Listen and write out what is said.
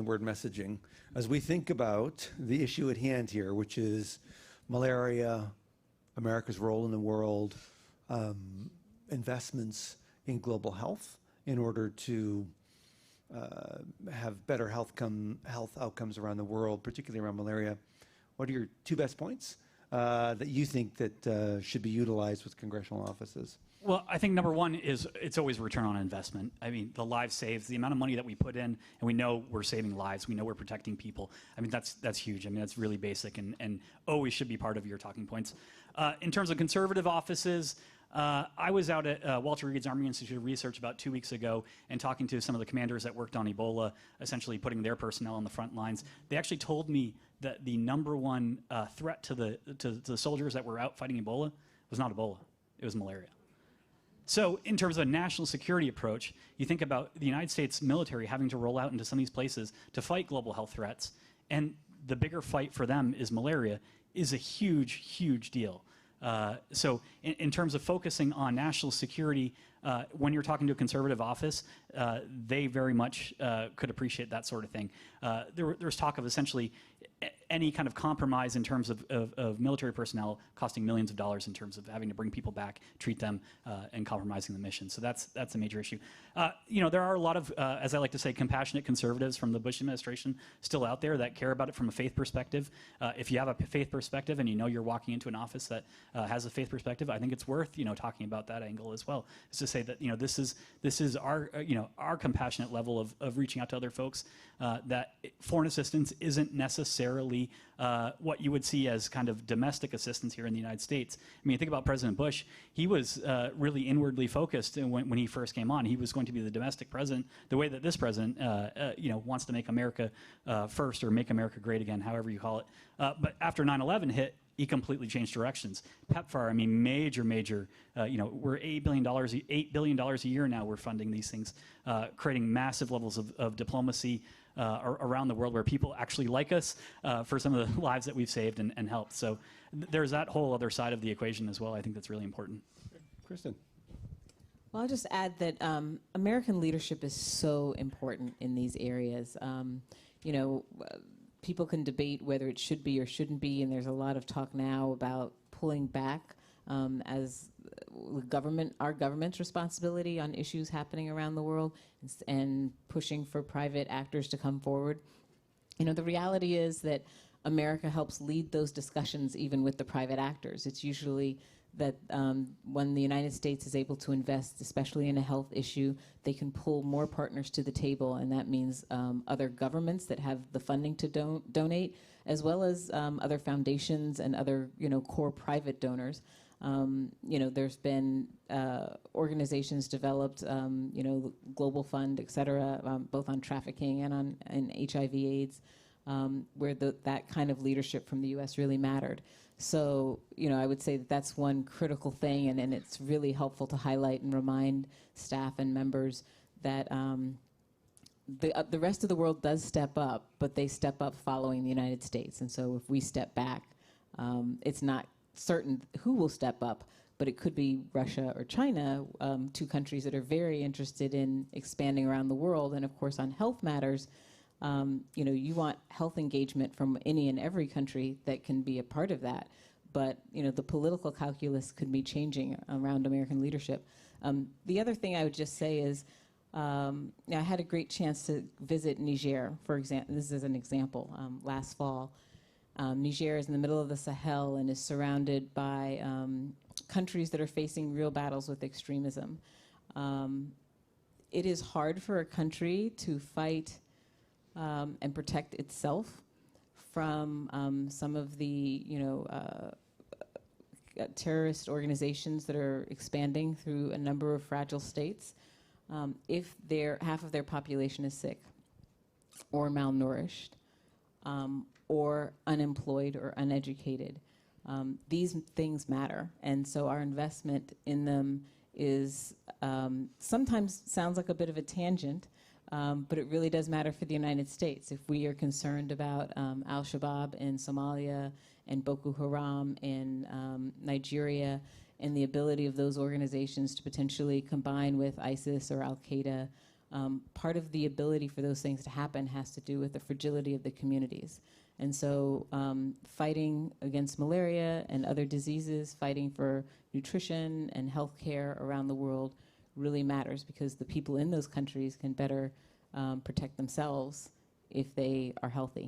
word messaging. As we think about the issue at hand here, which is malaria, America's role in the world, investments in global health in order to have better health outcomes around the world, particularly around malaria. What are your two best points that you think that should be utilized with congressional offices? Well, I think number one is it's always return on investment. I mean, the lives saved, the amount of money that we put in, and we know we're saving lives, we know we're protecting people. I mean, that's huge. I mean, that's really basic and always should be part of your talking points. In terms of conservative offices, I was out at Walter Reed's Army Institute of Research about 2 weeks ago and talking to some of the commanders that worked on Ebola, essentially putting their personnel on the front lines. They actually told me that the number one threat to the soldiers that were out fighting Ebola was not Ebola, it was malaria. So in terms of a national security approach, you think about the United States military having to roll out into some of these places to fight global health threats, and the bigger fight for them is malaria, is a huge, huge deal. So in terms of focusing on national security, when you're talking to a conservative office, they very much could appreciate that sort of thing. There's talk of essentially any kind of compromise in terms of military personnel costing millions of dollars in terms of having to bring people back, treat them, and compromising the mission. So that's a major issue. You know, there are a lot of, as I like to say, compassionate conservatives from the Bush administration still out there that care about it from a faith perspective. If you have a faith perspective and you know you're walking into an office that has a faith perspective, I think it's worth, you know, talking about that angle as well. Is to say that, you know, this is our, you know, our compassionate level of reaching out to other folks, that foreign assistance isn't necessarily what you would see as kind of domestic assistance here in the United States. I mean, think about President Bush. He was really inwardly focused when he first came on. He was going to be the domestic president, the way that this president, you know, wants to make America first, or make America great again, however you call it. But after 9/11 hit, he completely changed directions. PEPFAR, I mean, major, you know, we're $8 billion a year now we're funding these things, creating massive levels of diplomacy around the world where people actually like us for some of the lives that we've saved and helped. So there's that whole other side of the equation as well. I think that's really important. Kristin. Well, I'll just add that American leadership is so important in these areas. You know, people can debate whether it should be or shouldn't be, and there's a lot of talk now about pulling back as our government's responsibility on issues happening around the world, and pushing for private actors to come forward. You know, the reality is that America helps lead those discussions even with the private actors. It's usually that when the United States is able to invest, especially in a health issue, they can pull more partners to the table, and that means other governments that have the funding to donate, as well as other foundations and other, you know, core private donors. You know, there's been organizations developed, you know, Global Fund, et cetera, both on trafficking and on HIV/AIDS, where that kind of leadership from the U.S. really mattered. So, you know, I would say that that's one critical thing, and it's really helpful to highlight and remind staff and members that the rest of the world does step up, but they step up following the United States. And so if we step back, it's not certain who will step up, but it could be Russia or China, two countries that are very interested in expanding around the world. And of course, on health matters, you know, you want health engagement from any and every country that can be a part of that. But, you know, the political calculus could be changing around American leadership. The other thing I would just say is, I had a great chance to visit Niger, for example. This is an example, last fall. Niger is in the middle of the Sahel and is surrounded by countries that are facing real battles with extremism. It is hard for a country to fight and protect itself from some of the, you know, terrorist organizations that are expanding through a number of fragile states. If half of their population is sick or malnourished, or unemployed or uneducated. These things matter, and so our investment in them is sometimes sounds like a bit of a tangent, but it really does matter for the United States. If we are concerned about Al-Shabaab in Somalia and Boko Haram in Nigeria, and the ability of those organizations to potentially combine with ISIS or Al-Qaeda part of the ability for those things to happen has to do with the fragility of the communities. And so fighting against malaria and other diseases, fighting for nutrition and health care around the world really matters, because the people in those countries can better protect themselves if they are healthy.